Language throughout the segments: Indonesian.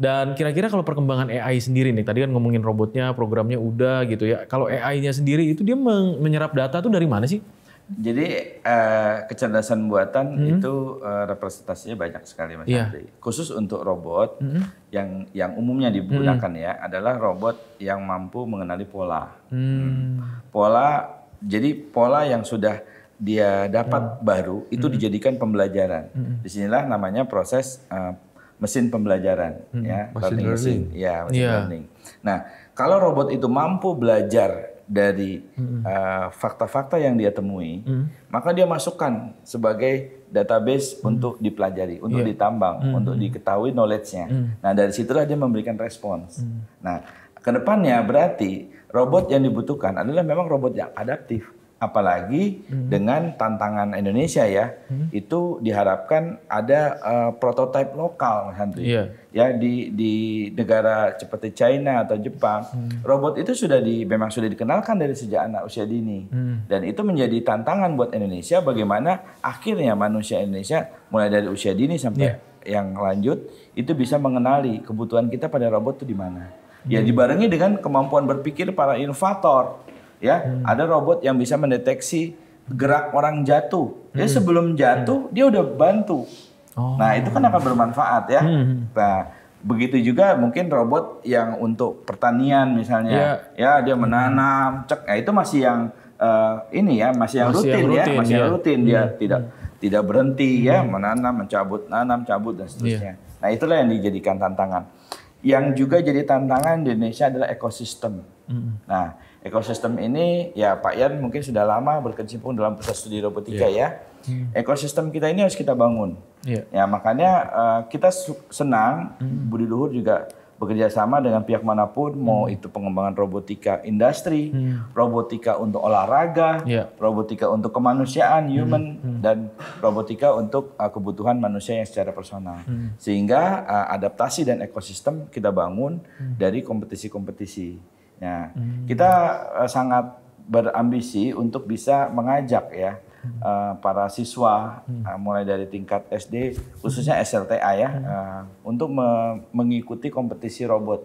Dan kira-kira kalau perkembangan AI sendiri nih, tadi kan ngomongin robotnya, programnya udah gitu ya. Kalau AI-nya sendiri itu dia menyerap data tuh dari mana sih? Jadi kecerdasan buatan itu representasinya banyak sekali Mas Andri. Khusus untuk robot yang umumnya digunakan ya adalah robot yang mampu mengenali pola. Pola yang sudah dia dapat baru itu dijadikan pembelajaran. Disinilah namanya proses mesin pembelajaran, ya, learning. Ya, machine learning. Nah, kalau robot itu mampu belajar dari fakta-fakta yang dia temui, maka dia masukkan sebagai database untuk dipelajari, untuk ditambang, untuk diketahui knowledge-nya. Nah, dari situlah dia memberikan respons. Nah, kedepannya berarti robot yang dibutuhkan adalah memang robot yang adaptif. Apalagi dengan tantangan Indonesia ya, itu diharapkan ada prototipe lokal, Mas Andri. Ya di negara seperti China atau Jepang, robot itu memang sudah dikenalkan dari sejak anak usia dini. Dan itu menjadi tantangan buat Indonesia bagaimana akhirnya manusia Indonesia mulai dari usia dini sampai yang lanjut itu bisa mengenali kebutuhan kita pada robot itu di mana. Ya dibarengi dengan kemampuan berpikir para inovator. Ya, ada robot yang bisa mendeteksi gerak orang jatuh. Ya sebelum jatuh dia udah bantu. Nah, itu kan akan bermanfaat ya. Nah, begitu juga mungkin robot yang untuk pertanian misalnya. Ya, dia menanam, nah itu masih yang masih yang rutin dia tidak berhenti ya, menanam, nanam, cabut dan seterusnya. Nah, itulah yang dijadikan tantangan. Yang juga jadi tantangan di Indonesia adalah ekosistem. Nah, ekosistem ini ya Pak Yan mungkin sudah lama berkecimpung dalam proses studi robotika ya. Ekosistem kita ini harus kita bangun. Ya makanya kita senang Budi Luhur juga bekerja sama dengan pihak manapun, mau itu pengembangan robotika industri, robotika untuk olahraga, robotika untuk kemanusiaan, human, dan robotika untuk kebutuhan manusia yang secara personal. Sehingga adaptasi dan ekosistem kita bangun dari kompetisi-kompetisi. Nah, kita sangat berambisi untuk bisa mengajak ya para siswa mulai dari tingkat SD khususnya SLTA ya untuk mengikuti kompetisi robot.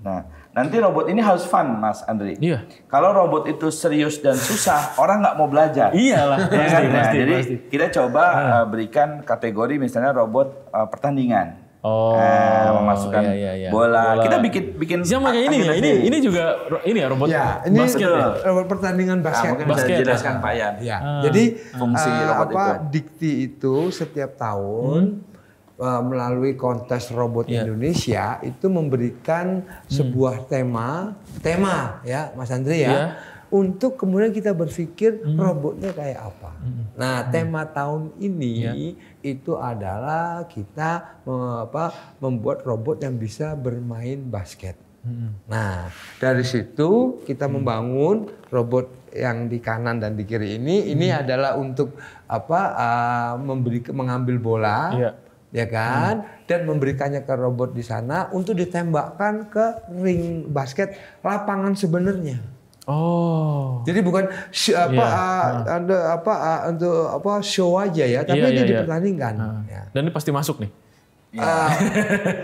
Nah, nanti robot ini harus fun Mas Andri. Kalau robot itu serius dan susah, orang nggak mau belajar. Iyalah. Jadi kita coba berikan kategori misalnya robot pertandingan. Memasukkan bola. Kita bikin sama kayak ini ya. Ini juga robot basket. Robot pertandingan basket. Mungkin bisa dijelaskan Pak Yan. Jadi fungsi robot itu. Dikti itu setiap tahun melalui kontes robot Indonesia itu memberikan sebuah tema ya Mas Andri ya. Untuk kemudian kita berpikir robotnya kayak apa. Nah, tema tahun ini itu adalah kita membuat robot yang bisa bermain basket. Nah, dari situ kita membangun robot yang di kanan dan di kiri ini adalah untuk mengambil bola. Ya kan, dan memberikannya ke robot di sana untuk ditembakkan ke ring basket lapangan sebenarnya. Jadi bukan untuk show aja ya, tapi ini dipertandingkan. Dan ini pasti masuk nih.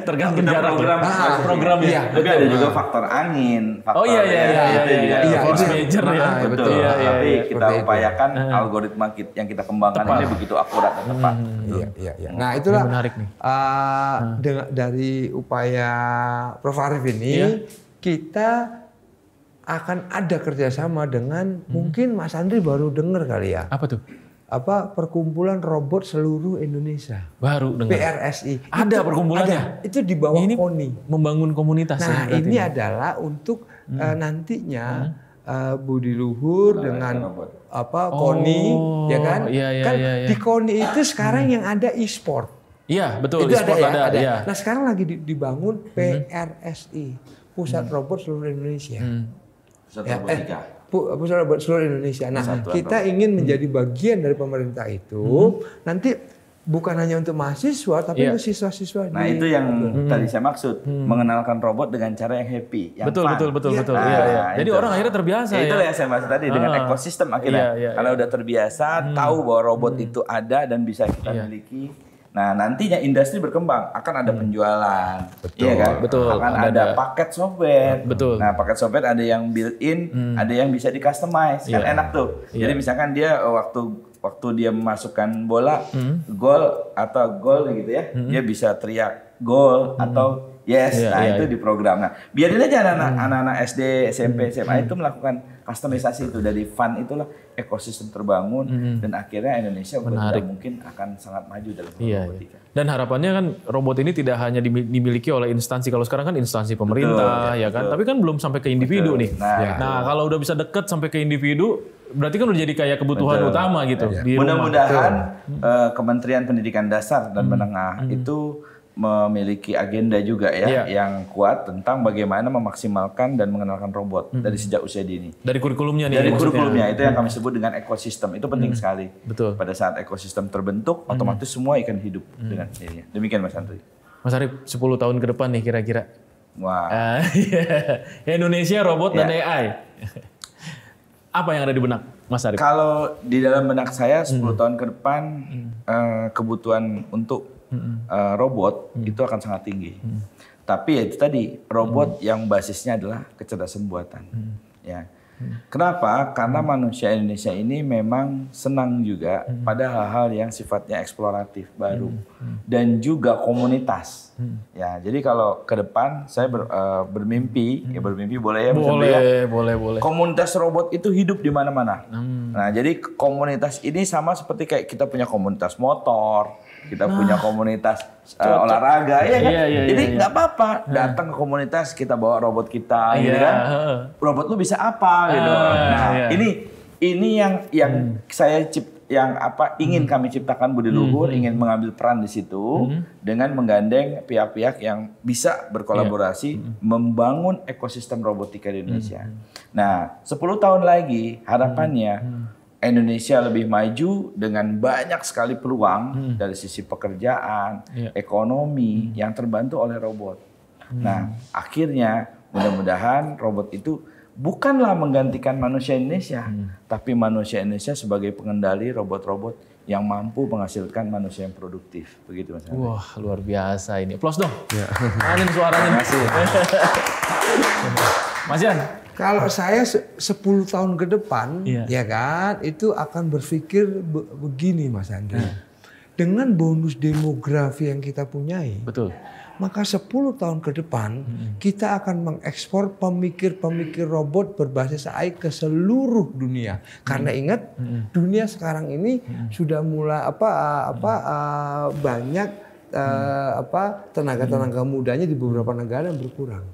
Tergantung programnya. Tapi ada juga faktor angin, faktor force major ya. Betul. Tapi kita upayakan algoritma yang kita kembangkan ini begitu akurat dan tepat. Nah, itulah menarik nih. Dari upaya Prof Arief ini kita akan ada kerjasama dengan mungkin Mas Andri baru dengar kali ya. Apa tuh? Perkumpulan robot seluruh Indonesia. Baru dengar. PRSI. Ada perkumpulannya. Itu di bawah ini KONI. Membangun komunitas. Nah, ini adalah untuk nantinya Budi Luhur dengan KONI, ya kan? Di KONI itu sekarang yang ada e-sport. Iya, betul. Itu e-sport ada. Nah, sekarang lagi dibangun PRSI, Pusat Robot Seluruh Indonesia. Pusat Robot Seluruh Indonesia. Nah, kita ingin menjadi bagian dari pemerintah itu. Nanti bukan hanya untuk mahasiswa, tapi untuk siswa-siswa. Nah, itu yang tadi saya maksud, mengenalkan robot dengan cara yang happy, yang fun. Betul. Jadi orang akhirnya terbiasa. Itu yang saya maksud tadi dengan ekosistem akhirnya. Kalau udah terbiasa, tahu bahwa robot itu ada dan bisa kita miliki. Nah, nantinya industri berkembang, akan ada penjualan, Betul. iya kan? Betul. Akan ada paket software. Betul. Nah, paket software ada yang built-in, ada yang bisa di-customize, kan enak tuh. Jadi misalkan dia waktu dia memasukkan bola, gol atau gol gitu ya, dia bisa teriak gol atau yes, itu di program. Nah, biarin aja anak-anak SD, SMP, SMA itu melakukan customisasi itu. Dari fun itulah ekosistem terbangun dan akhirnya Indonesia mungkin akan sangat maju dalam robotika. Dan harapannya kan robot ini tidak hanya dimiliki oleh instansi. Kalau sekarang kan instansi pemerintah, ya kan. Tapi kan belum sampai ke individu nih. Nah, kalau udah bisa deket sampai ke individu, berarti kan udah jadi kayak kebutuhan utama gitu. Mudah-mudahan Kementerian Pendidikan Dasar dan Menengah itu memiliki agenda juga yang kuat tentang bagaimana memaksimalkan dan mengenalkan robot dari sejak usia dini. Dari kurikulumnya nih. Dari kurikulumnya itu yang kami sebut dengan ekosistem. Itu penting sekali. Betul. Pada saat ekosistem terbentuk, otomatis semua ikan hidup dengan sendirinya. Demikian Mas Andri. Mas Arief, 10 tahun ke depan nih kira-kira. Wah. Indonesia, robot, dan AI. Apa yang ada di benak Mas Arief? Kalau di dalam benak saya 10 tahun ke depan, kebutuhan untuk robot itu akan sangat tinggi. Tapi ya itu tadi, robot yang basisnya adalah kecerdasan buatan. Ya. Kenapa? Karena manusia Indonesia ini memang senang juga pada hal-hal yang sifatnya eksploratif baru dan juga komunitas. Ya, jadi kalau ke depan saya bermimpi, ya bermimpi boleh ya, boleh. Komunitas robot itu hidup di mana-mana. Nah, jadi komunitas ini sama seperti kayak kita punya komunitas motor, kita punya komunitas olahraga, ya kan? Jadi nggak apa-apa datang ke komunitas, kita bawa robot kita, gitu kan? Robot lu bisa apa, gitu? Nah, ini yang saya ingin kami ciptakan Budi Luhur, ingin mengambil peran di situ dengan menggandeng pihak-pihak yang bisa berkolaborasi membangun ekosistem robotika di Indonesia. Nah, 10 tahun lagi harapannya Indonesia lebih maju dengan banyak sekali peluang dari sisi pekerjaan, ekonomi yang terbantu oleh robot. Nah, akhirnya mudah-mudahan robot itu bukanlah menggantikan manusia Indonesia, tapi manusia Indonesia sebagai pengendali robot-robot yang mampu menghasilkan manusia yang produktif. Begitu Mas. Wah, luar biasa ini. Aplaus dong. Mainin suaranya. Terima kasih. Mas Yan. Kalau saya 10 tahun ke depan, ya kan, itu akan berpikir begini Mas Andri. Dengan bonus demografi yang kita punyai, betul. Maka 10 tahun ke depan kita akan mengekspor pemikir-pemikir robot berbasis AI ke seluruh dunia. Karena ingat, dunia sekarang ini sudah mulai banyak tenaga-tenaga mudanya di beberapa negara yang berkurang.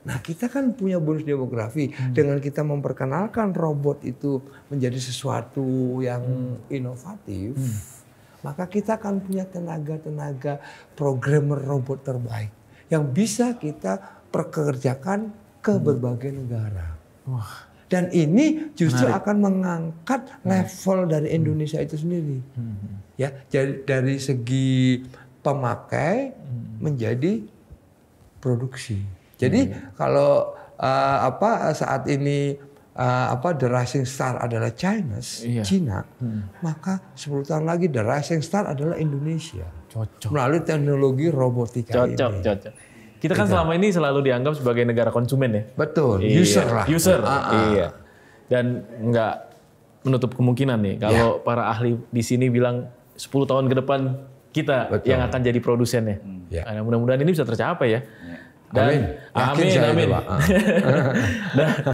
Nah, kita kan punya bonus demografi dengan kita memperkenalkan robot itu menjadi sesuatu yang inovatif. Maka kita akan punya tenaga-tenaga programmer robot terbaik yang bisa kita perkerjakan ke berbagai negara. Dan ini justru akan mengangkat level dari Indonesia itu sendiri. Ya, dari segi pemakai menjadi produksi. Jadi kalau saat ini the rising star adalah China, maka 10 tahun lagi the rising star adalah Indonesia. Cocok. Melalui teknologi robotika ini. Cocok. Kita kan selama ini selalu dianggap sebagai negara konsumen ya. Betul, user lah. User. Iya. Dan nggak menutup kemungkinan nih kalau para ahli di sini bilang 10 tahun ke depan kita yang akan jadi produsennya. Nah, mudah-mudahan ini bisa tercapai ya. Dan, amin. Amin.